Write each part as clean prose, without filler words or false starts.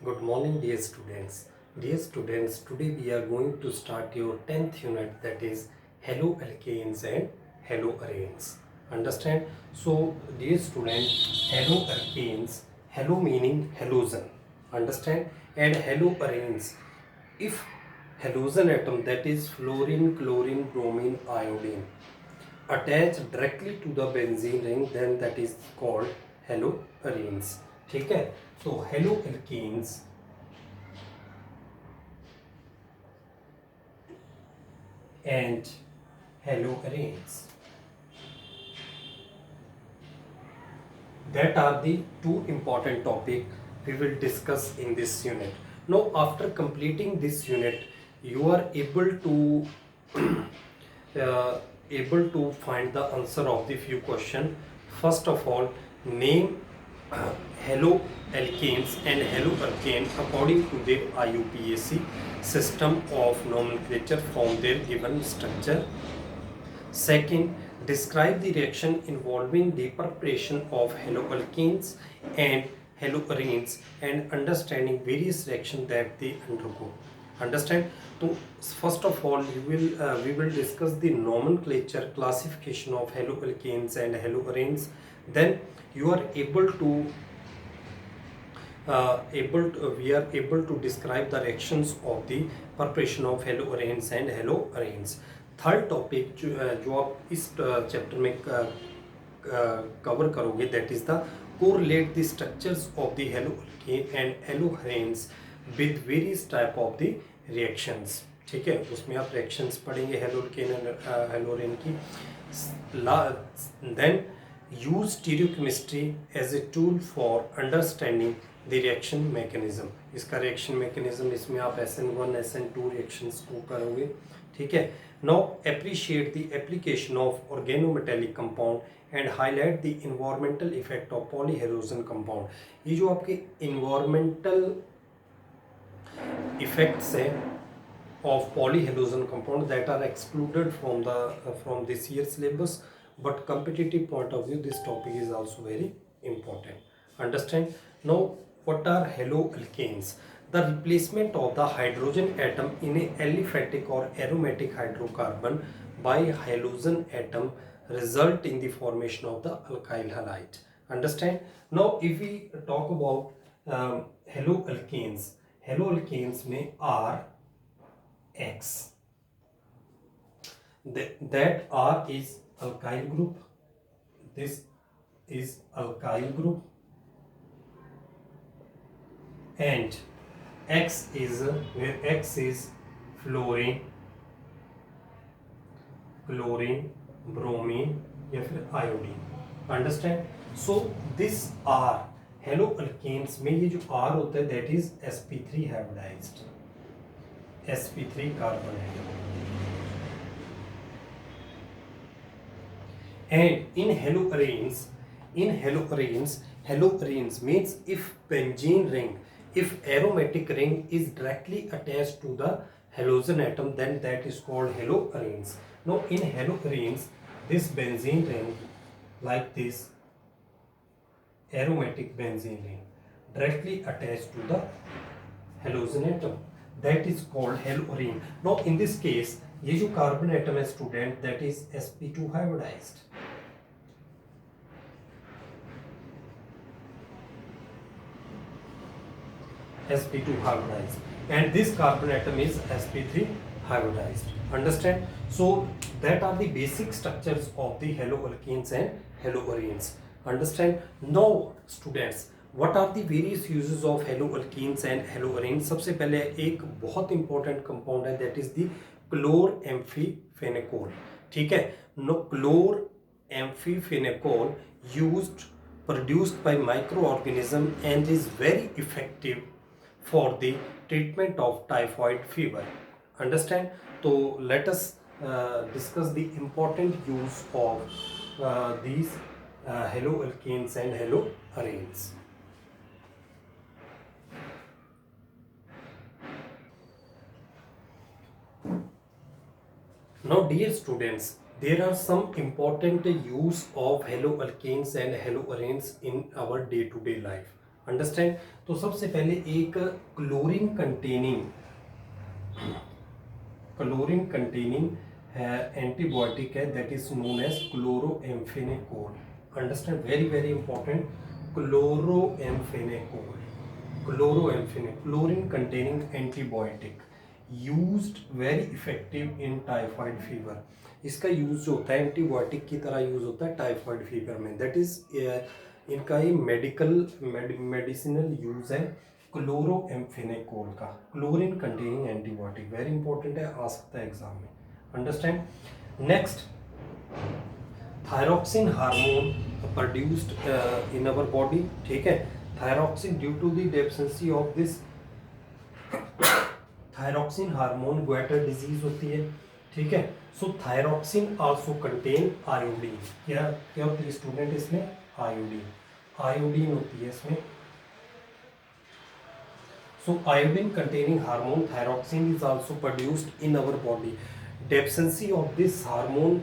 Good morning, dear students. Dear students, today we are going to start your 10th unit, that is Hello Alkanes and Hello Arenes. Understand? So, dear student, Hello Alkanes, hello meaning halogen. Understand? And Hello Arenes, if halogen atom, that is fluorine, chlorine, bromine, iodine, attach directly to the benzene ring, then that is called haloarenes. ठीक है, so haloalkenes and haloarenes, that are the two important topic we will discuss in this unit. Now after completing this unit, you are able to uh, find the answer of the few question. First of all, name haloalkanes and haloalkane according to their IUPAC system of nomenclature from their given structure. Second, describe the reaction involving the preparation of haloalkanes and haloarenes and understanding various reactions that they undergo. Understand? So first of all, we will discuss the nomenclature classification of haloalkanes and haloarenes. Then you are we are able to describe the reactions of the preparation of haloarenes and haloarenes. Third topic जो आप इस chapter में cover करोगे, that is the correlate the structures of the haloalkane and haloarenes with various type of the reactions. ठीक है, उसमें आप reactions पढ़ेंगे हेलोअल्केन एंड हेलोअरेन की. Then use stereochemistry as a tool for understanding the reaction mechanism. इसका reaction mechanism, इसमें आप SN1 SN2 reactions को करोगे. ठीक है. Now appreciate the application of organometallic compound and highlight the environmental effect of polyhalogen compound. ये जो आपके environmental effects है of polyhalogen compound that are excluded from this year's syllabus, but competitive point of view this topic is also very important. Understand? Now what are haloalkanes? The replacement of the hydrogen atom in a aliphatic or aromatic hydrocarbon by halogen atom result in the formation of the alkyl halide. Understand? Now if we talk about haloalkanes, haloalkanes में R X, that R is alkyl group, this is alkyl group, and X is where X is fluorine, chlorine, bromine या फिर iodine. Understand? So this R haloalkanes में ये जो R होता है, that is sp3 hybridized, sp3 carbon atom. And in haloarenes means if benzene ring, if aromatic ring is directly attached to the halogen atom, then that is called haloarenes. Now in haloarenes, this benzene ring, like this aromatic benzene ring directly attached to the halogen atom, that is called haloarene. Now in this case, ये जो carbon atom है student, that is sp2 hybridized. sp2 hybridized, and this carbon atom is sp3 hybridized. Understand? So that are the basic structures of the haloalkanes and haloarenes. Understand? Now students, what are the various uses of haloalkanes and haloarenes? सबसे पहले एक बहुत important compound है, that is the chloramphenicol. ठीक है. No, chloramphenicol produced by microorganism and is very effective for the treatment of typhoid fever. Understand? So let us discuss the important use of these haloalkanes and haloarenes. Now dear students, there are some important use of haloalkanes and haloarenes in our day-to-day life. Understand. तो सबसे पहले एक chlorine containing antibiotic है that is known as chloramphenicol. Understand, very very important. Chlorine containing antibiotic used very effective in typhoid fever. इसका use जो होता है antibiotic की तरह यूज होता है टाइफाइड फीवर में। दैट इज इनका ही मेडिसिनल यूज है क्लोरोएम्फेनेकोल का। Chlorine containing antibiotic very important है, आ सकता है एग्जाम में। Understand. Next, thyroxine hormone produced in our body. ठीक है, thyroxine due to the deficiency of this thyroxine hormone goitre disease होती है। ठीक है, so thyroxine also contain iodine. क्या क्या होती है स्टूडेंट इसमें? आयोडीन होती है इसमें। So iodine containing hormone thyroxine is also produced in our body. Deficiency of this hormone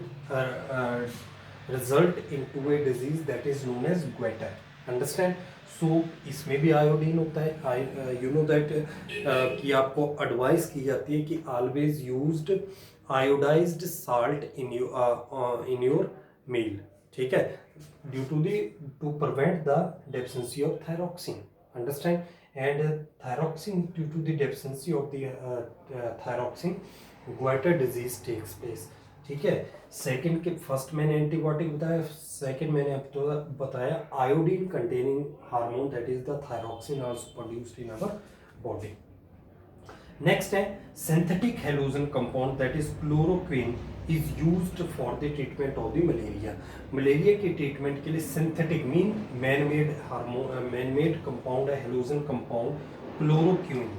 result into a disease that is known as goiter. Understand? So इसमें भी आयोडीन होता है। You know that कि आपको advice की जाती है कि always used iodized salt in your meal. ठीक है, due to to prevent the deficiency of thyroxine. Understand? And thyroxine, due to the deficiency of the thyroxine, goiter disease takes place. ठीक है, सेकंड के first मैंने antibiotic बताया, second मैंने आपको बताया iodine containing hormone that is the thyroxine also produced in our body. Next है synthetic halogen compound that is chloroquine is used for the treatment of the malaria. Malaria के treatment के लिए synthetic mean man made compound है halogen compound chloroquine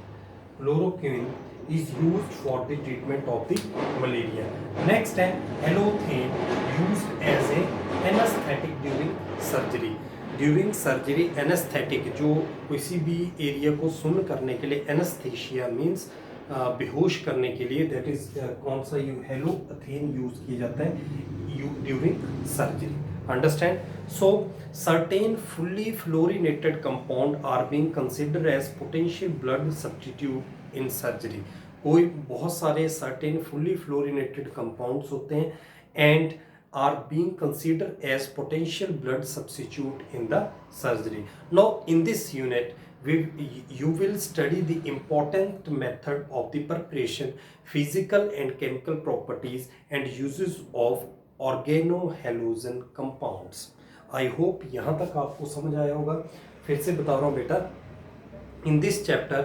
is used for the treatment of the malaria. Next है halothane used as a anesthetic during surgery. During surgery anaesthetic, जो किसी भी area को सुन्न करने के लिए एनेस्थीशिया मीन्स बेहोश करने के लिए, दैट इज कौन सा हेलोथेन यूज किया जाता है during surgery. Understand. So certain fully fluorinated compound are being considered as potential blood substitute in surgery. कोई बहुत सारे सर्टेन फुल्ली फ्लोरिनेटेड कंपाउंड्स होते हैं and are being considered as potential blood substitute in the surgery. Now in this unit you will study the important method of the preparation, physical and chemical properties and uses of organohalogen compounds. I hope यहाँ तक आपको समझ आया होगा। फिर से बता रहा हूँ बेटा, in this chapter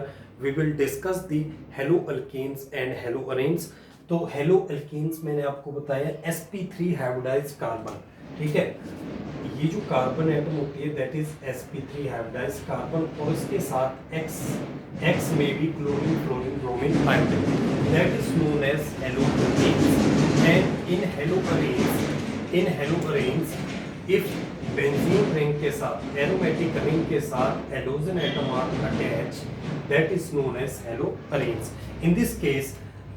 we will discuss the haloalkanes and haloarenes. तो हेलो एल्केन्स मैंने आपको बताया sp3 हाइब्रिडाइज्ड कार्बन। ठीक है, ये जो कार्बन एटम होती है that is sp3 hybridised carbon और इसके साथ x में भी chlorine fluorine bromine iodine, that is known as haloarenes. And in haloarenes if benzene ring के साथ एरोमेटिक रिंग के साथ halogen atom are attach, that is known as haloarenes. In this case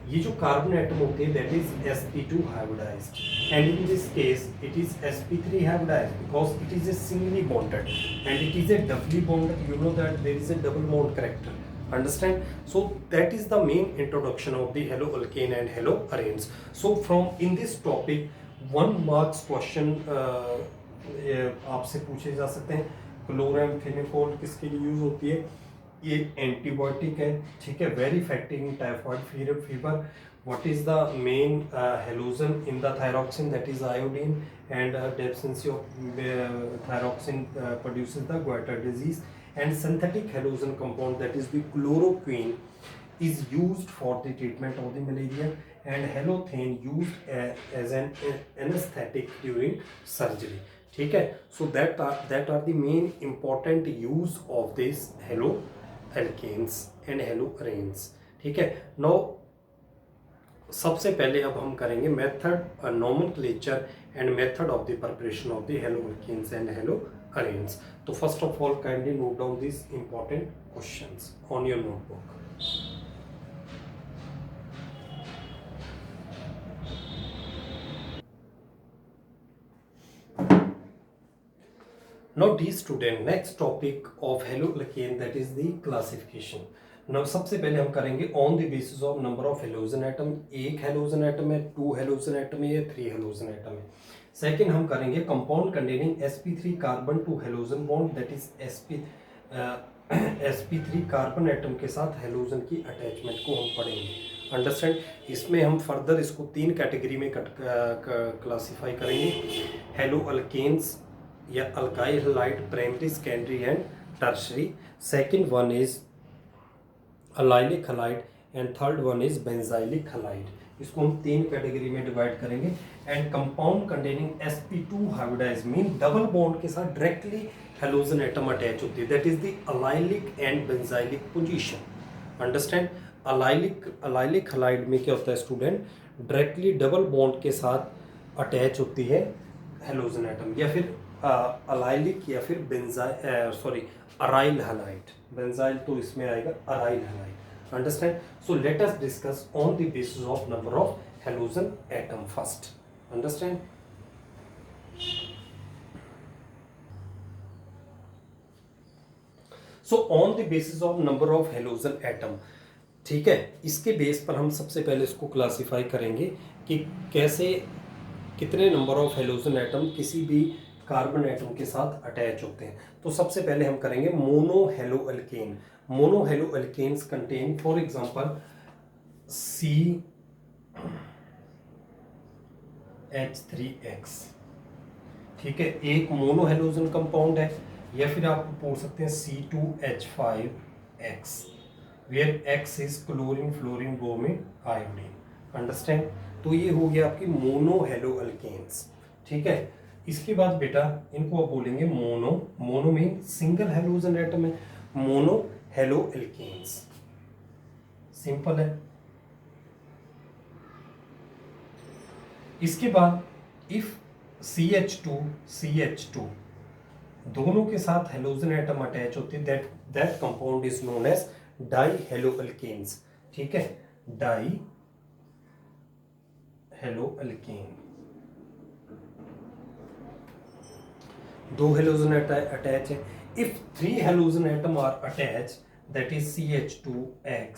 ये जो कार्बन एटम होते हैं that is sp2 hybridised and in this case it is sp3 hybridised because it is a singly bonded and it is a doubly bonded. You know that there is a double bond character. Understand. So that is the main introduction of the haloalkane and haloarenes. So from in this topic 1 marks question आपसे पूछे जा सकते हैं। क्लोरोएम्फेनेकोल किसके लिए use होती है? ये एंटीबायोटिक है। ठीक है, very effective in typhoid fever. What is the main halogen in the thyroxine that is iodine and deficiency of thyroxine produces the goitre disease and synthetic halogen compound that is the chloroquine is used for the treatment of the malaria and halothane used as an anesthetic during surgery. ठीक है, so that are the main important use of this haloalkanes and haloarenes. ठीक है, now सबसे पहले अब हम करेंगे method nomenclature and method of the preparation of the haloalkanes and haloarenes. तो first of all kindly note down this important questions on your notebook. Now dear student, next topic of haloalkane, that is the classification. Now सबसे पहले हम करेंगे on the basis of number of halogen atom. एक halogen atom है, 2 halogen atom है या 3 halogen atom है. Second हम करेंगे compound containing sp3 carbon to halogen bond, that is sp3 carbon atom के साथ हेलोजन की अटैचमेंट को हम पढ़ेंगे. अंडरस्टैंड. इसमें हम फर्दर इसको 3 कैटेगरी में क्लासीफाई करेंगे. हेलो अल्केन्स या alkyl halide, primary, secondary and tertiary. Second one is allylic halide and third one is benzylic halide. इसको हम 3 कैटेगरी में डिवाइड करेंगे. And compound containing sp2 hybridize mean double bond के साथ directly halogen atom attach होती है, that is the allylic and benzylic position. Understand. Allylic halide में क्या होता है स्टूडेंट, डायरेक्टली डबल बॉन्ड के साथ अटैच होती है हेलोजन एटम, या फिर अलाइलिक या फिर अराइल हैलाइड. बेंजाइल तो इसमें आएगा, aryl halide. Understand? So let us discuss on the basis of number of halogen atom first. Understand? So on the basis of number of halogen atom, ठीक है, इसके बेस पर हम सबसे पहले इसको क्लासिफाई करेंगे कि कैसे कितने नंबर ऑफ हेलोजन एटम किसी भी कार्बन एटम के साथ अटैच होते हैं. तो सबसे पहले हम करेंगे mono halo alkane. Mono halo alkanes contain for example CH3X. ठीक है, एक मोनो हेलोजन कंपाउंड है. या फिर आप पूछ सकते हैं C2H5X, where X is chlorine, fluorine, bromine, iodine. Understand. तो ये हो गया आपकी मोनो हेलो अल्केन्स. ठीक है. इसके बाद बेटा इनको आप बोलेंगे mono. Mono mean single halogen atom है. Mono halo alkanes. सिंपल है. इसके बाद इफ CH2 दोनों के साथ हेलोजन एटम अटैच होते हैं, that compound is known as di halo alkanes. ठीक है, di halo alkane. 2 halogen attach है. If 3 halogen atom are attached, that is CH2X,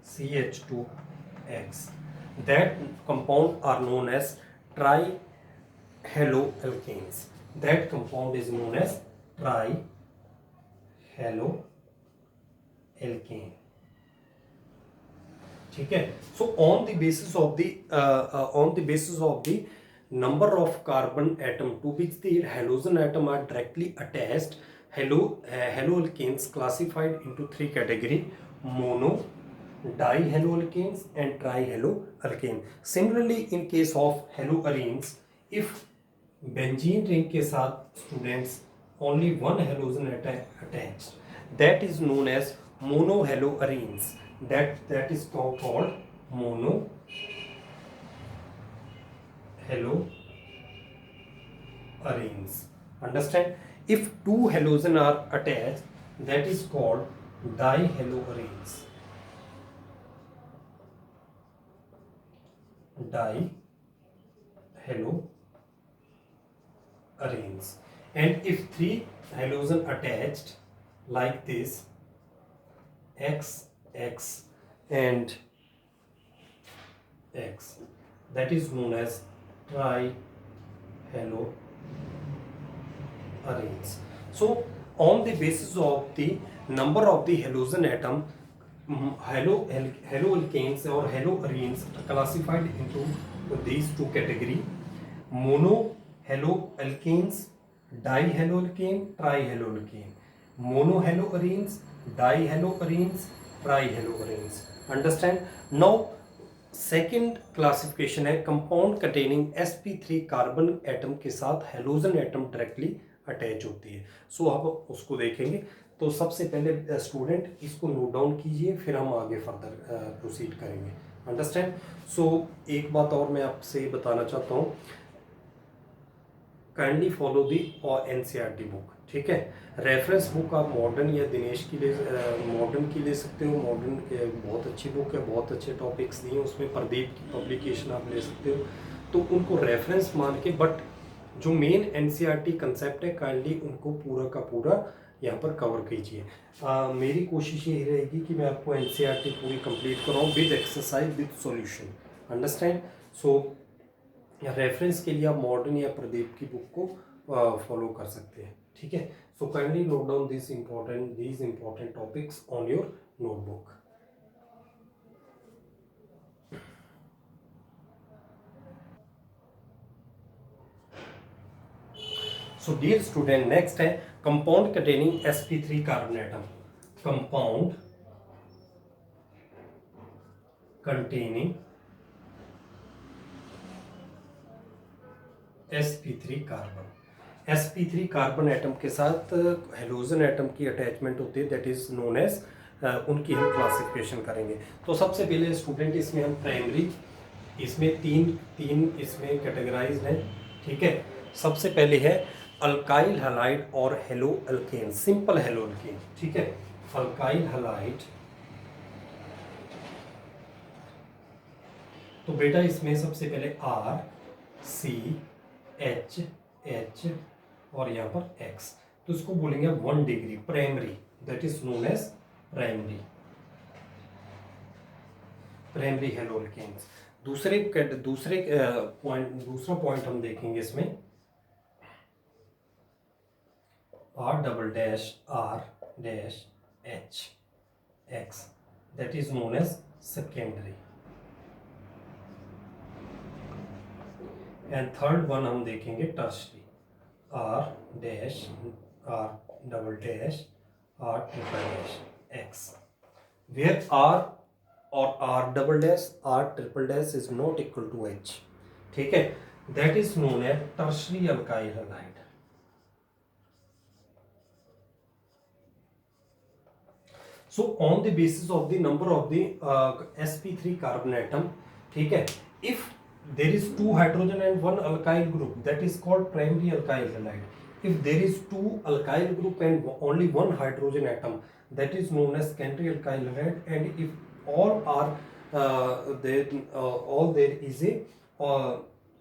CH2X, that compound are known as trihaloalkanes. That compound is known as trihaloalkane. ठीक है. So on the basis of the number of carbon atom to which the halogen atom are directly attached, haloalkanes classified into 3 category: mono, dihaloalkanes and trihaloalkane. Similarly in case of haloarenes, if benzene ring के साथ students only one halogen attached, that is known as monohaloarenes. That is called mono haloarenes. Understand? If 2 halogen are attached, that is called dihaloarenes. Dihaloarenes. And if 3 halogen attached like this, X and X, that is known as trihaloarenes. So on the basis of the number of the halogen atom, haloalkanes or haloarenes are classified into these 2 categories: mono haloalkanes, dihaloalkane, trihaloalkane. Mono haloarenes, dihaloarenes, trihaloarenes. Understand? Now second classification है compound containing sp3 carbon atom के साथ halogen atom directly attach होती है. सो आप उसको देखेंगे. तो सबसे पहले स्टूडेंट इसको नोट डाउन कीजिए, फिर हम आगे फर्दर प्रोसीड करेंगे. अंडरस्टैंड. सो एक बात और मैं आपसे बताना चाहता हूँ, kindly follow the NCERT book. ठीक है, रेफरेंस बुक आप मॉडर्न या दिनेश की मॉडर्न की ले सकते हो. मॉडर्न बहुत अच्छी बुक है, बहुत अच्छे टॉपिक्स दिए हैं उसमें. प्रदीप की पब्लिकेशन आप ले सकते हो. तो उनको रेफरेंस मान के, बट जो मेन एनसीईआरटी कंसेप्ट है काइंडली उनको पूरा का पूरा यहाँ पर कवर कीजिए। मेरी कोशिश यही रहेगी कि मैं आपको एनसीईआरटी पूरी कंप्लीट कराऊँ with exercise with solution. Understand. So reference के लिए आप मॉडर्न या प्रदीप की बुक को फॉलो कर सकते हैं। ठीक है। So kindly note down this important topics on your notebook. So dear student, next है compound containing sp3 carbon atom. Compound containing sp3 carbon. sp3 carbon atom के साथ हेलोजन एटम की अटैचमेंट होती है, दैट इज नोन एज, उनकी हम classification करेंगे। तो सबसे पहले स्टूडेंट इसमें हम प्राइमरी, इसमें तीन इसमें कैटेगराइज्ड हैं। ठीक है। सबसे पहले है अल्काइल हैलाइड और hello alkane, simple hello alkane. ठीक है। अल्काइल हैलाइड, तो बेटा इसमें सबसे पहले R C H H और यहाँ पर X, तो इसको बोलेंगे 1 degree primary, that is known as primary halo alkanes. दूसरा पॉइंट हम देखेंगे इसमें R double dash that is known as secondary. And third one हम देखेंगे tertiary, R double dash R triple dash X, where R और R double dash R triple dash is not equal to H। ठीक है। That is known as tertiary alkyl halide. So on the basis of the number of the sp3 carbon atom, ठीक है, if there is 2 hydrogen and 1 alkyl group, that is called primary alkyl halide. If there is 2 alkyl group and only 1 hydrogen atom, that is known as secondary alkyl halide. And if all are all there is a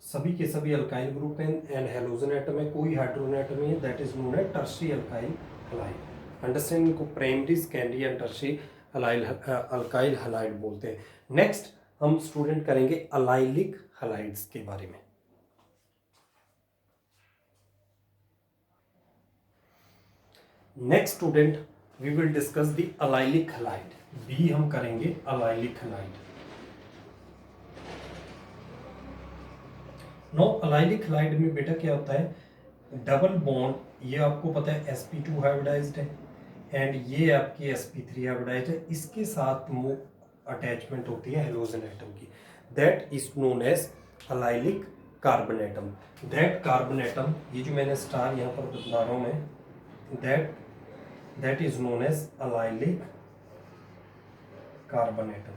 सभी के सभी alkyl group हैं and halogen atom है, कोई hydrogen atom है, that is known as tertiary alkyl halide. Understand, इनको primary, secondary and tertiary alkyl halide बोलते हैं। नेक्स्ट हम स्टूडेंट करेंगे अलाइलिक हैलाइड्स के बारे में। Next student we will discuss the allylic halide, B हम करेंगे allylic halide. No allylic halide में बेटा क्या होता है, डबल बॉन्ड, ये आपको पता है sp2 हाइब्रिडाइज्ड है एंड ये आपकी sp3 हाइब्रिडाइज्ड है, इसके साथ वो अटैचमेंट होती है हेलोजन एटम की, that is known as allylic carbon atom. That carbon atom, ये जो मैंने स्टार यहाँ पर बता रहा हूँ मैं, that is known as allylic carbon atom,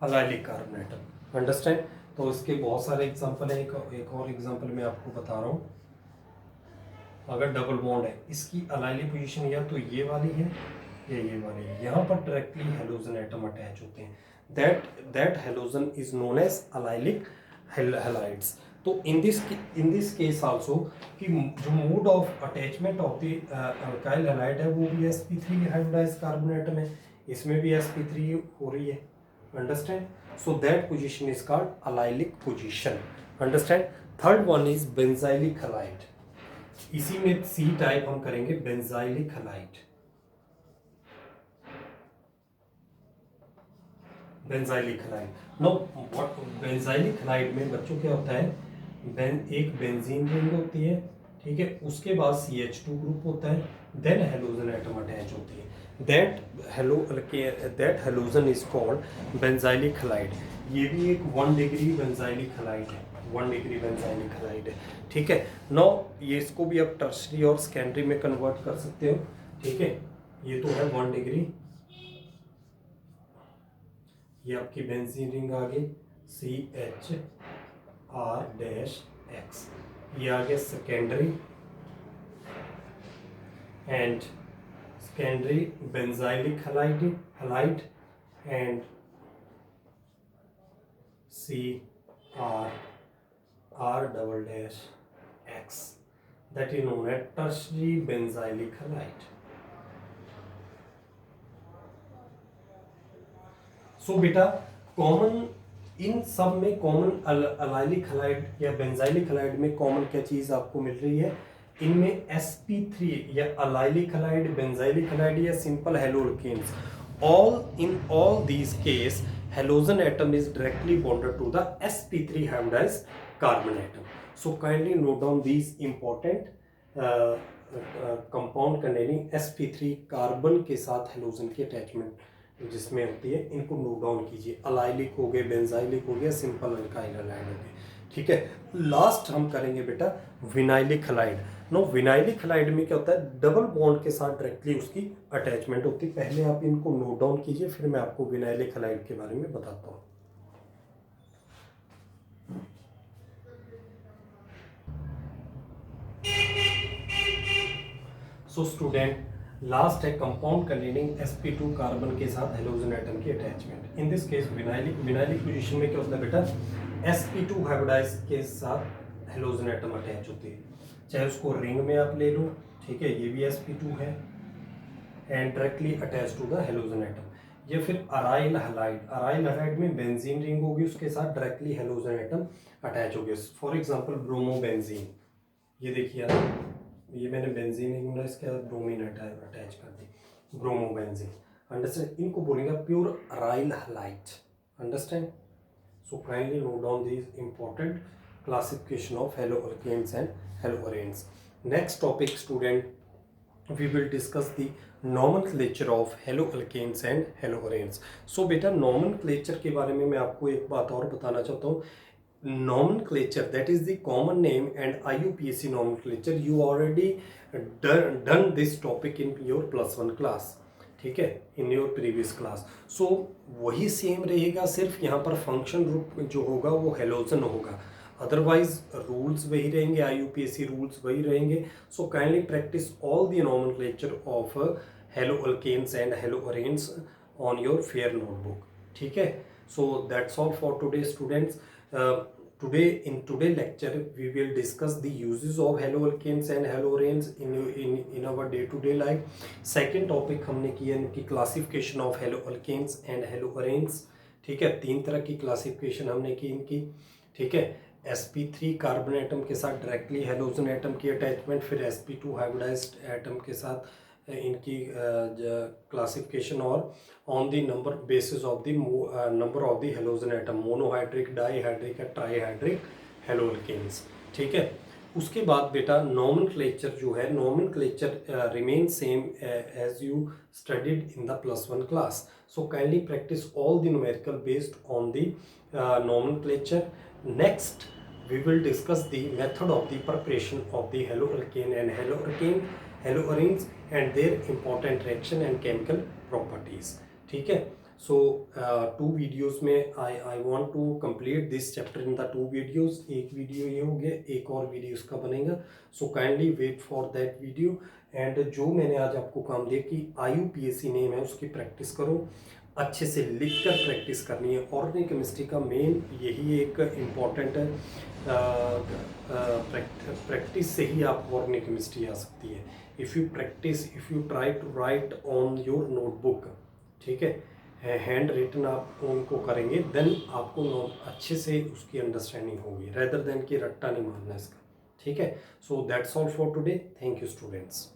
allylic carbon atom. Understand. तो इसके बहुत सारे एग्जांपल हैं, एक और एग्जांपल मैं आपको बता रहा हूँ। अगर डबल बॉन्ड है, इसकी अलाइलिक पोजीशन या तो ये वाली है या ये वाली है, यहाँ पर डायरेक्टली हेलोजन एटम अटैच होते हैं, that halogen is known as allylic halides. तो इन दिस केस आल्सो कि जो mode of attachment of the alkyl halide है वो भी sp3 हाइब्रिडाइज्ड कार्बन एटम है, इसमें भी sp3 हो रही है। Understand? So that position is called allylic position. Understand? Third one is benzylic halide. इसी में C टाइप हम करेंगे benzylic halide. benzylic halide. Now what benzylic halide में बच्चों क्या होता है, एक बेंजीन रिंग होती है, ठीक है, उसके बाद CH2 ग्रुप होता है, देन हेलोजन एटम अटैच होती है, that halogen is called benzylic halide. ये भी एक 1 डिग्री बेंजाइलिक हैलाइड है, 1 डिग्री बेंजाइलिक हैलाइड है। ठीक है। नाउ ये इसको भी आप टर्शरी और सेकेंडरी में कन्वर्ट कर सकते हो। ठीक है। ये तो है 1 डिग्री, ये आपकी बेंजीन रिंग आ गई CHR डैश X, ये आ गया secondary and secondary benzylic halide and C R R double dash X, that is known as tertiary benzylic halide. सो बेटा कॉमन इन सब में कॉमन अलाइलिक हलाइड या बेंजाइलिक हलाइड में common क्या चीज आपको मिल रही है? इनमें sp3 या अलाइलिक हलाइड, बेंजाइलिक हलाइड या simple हेलोअल्केन्स, all these case halogen atom is directly bonded to the sp3 hybridized carbon atom. So kindly note down these important compound containing sp3 carbon के साथ हेलोजन की attachment जिसमें होती है, इनको note down कीजिए. Allylic हो गए, बेंजाइलिक हो गया, सिंपल अल्काइल हलाइड हो गए. ठीक है, लास्ट हम करेंगे बेटा vinylic halide. No vinylic halide में क्या होता है? डबल बॉन्ड के साथ डायरेक्टली उसकी अटैचमेंट होती है. पहले आप इनको नोट डाउन कीजिए, फिर मैं आपको विनाइलिक हलाइड के बारे में बताता हूँ. सो स्टूडेंट, लास्ट है कंपाउंड कंटेनिंग sp2 कार्बन के साथ हेलोजन एटम की attachment. In this case vinylic position में क्या होता है बेटा? sp2 हाइब्रिडाइज के साथ हेलोजन एटम अटैच होती है. चाहे उसको रिंग में आप ले लो, ठीक है, ये भी sp2 है and directly attach to the halogen atom. या फिर अराइल हलाइड में बेंजीन रिंग होगी, उसके साथ डायरेक्टली हेलोजन एटम अटैच हो गया. फॉर एग्जांपल ब्रोमोबेंजीन, ये देखिए आप, ये मैंने बेंजीन रिंग इसके साथ ब्रोमीन अटैच कर दी, ब्रोमोबेंजीन. अंडरस्टैंड? इनको बोलेंगे pure aryl halide. Understand? So kindly note down this important classification of haloalkanes and haloarenes. Next topic student, we will discuss the nomenclature of haloalkanes and haloarenes. So बेटा nomenclature के बारे में मैं आपको एक बात और बताना चाहता हूँ. Nomenclature, that is the common name and IUPAC nomenclature, you already done this topic in your +1 class. ठीक है, इन योर प्रीवियस क्लास. सो वही सेम रहेगा, सिर्फ यहाँ पर फंक्शन ग्रुप जो होगा वो हेलोजन होगा. अदरवाइज रूल्स वही रहेंगे, IUPAC रूल्स वही रहेंगे. So kindly practice all the nomenclature of haloalkanes and haloarenes on your fair notebook. ठीक है, so that's all for today students. In today lecture we will discuss the uses of haloalkanes and haloarenes in our day-to-day life. Second topic हमने किया इनकी classification of haloalkanes and haloarenes. ठीक है, 3 तरह की classification हमने की इनकी. ठीक है, sp3 कार्बन एटम के साथ डायरेक्टली हेलोजन एटम की अटैचमेंट, फिर sp2 हाइब्रिडाइज्ड एटम के साथ इनकी क्लासिफिकेशन, और on the number basis of the number of the halogen atom, monohydric, dihydric या ट्राईहाइड्रिक हेलोअल्केन्स. ठीक है, उसके बाद बेटा नॉमेनक्लेचर जो है, nomenclature remain same as you studied in the +1 class. So kindly practice all the numerical based on the nomenclature. Next we will discuss the method of the preparation of the haloalkane and haloarenes and their important reaction and chemical properties. ठीक है, so 2 videos में I want to complete this chapter in the 2 videos. एक video ये हो गया, एक और video इसका बनेगा. So kindly wait for that video. And जो मैंने आज आपको काम दिया कि IUPAC नेम है उसकी प्रैक्टिस करो, अच्छे से लिखकर प्रैक्टिस करनी है. ऑर्गेनिक केमिस्ट्री का मेन यही एक इम्पॉर्टेंट है, प्रैक्टिस से ही आप ऑर्गेनिक केमिस्ट्री आ सकती है. If you practice, if you try to write on your notebook, ठीक है, हैंड रिटन आप उनको करेंगे, देन आपको अच्छे से उसकी अंडरस्टैंडिंग होगी, रेदर देन कि रट्टा नहीं मारना इसका. ठीक है, so that's all for today. Thank you students.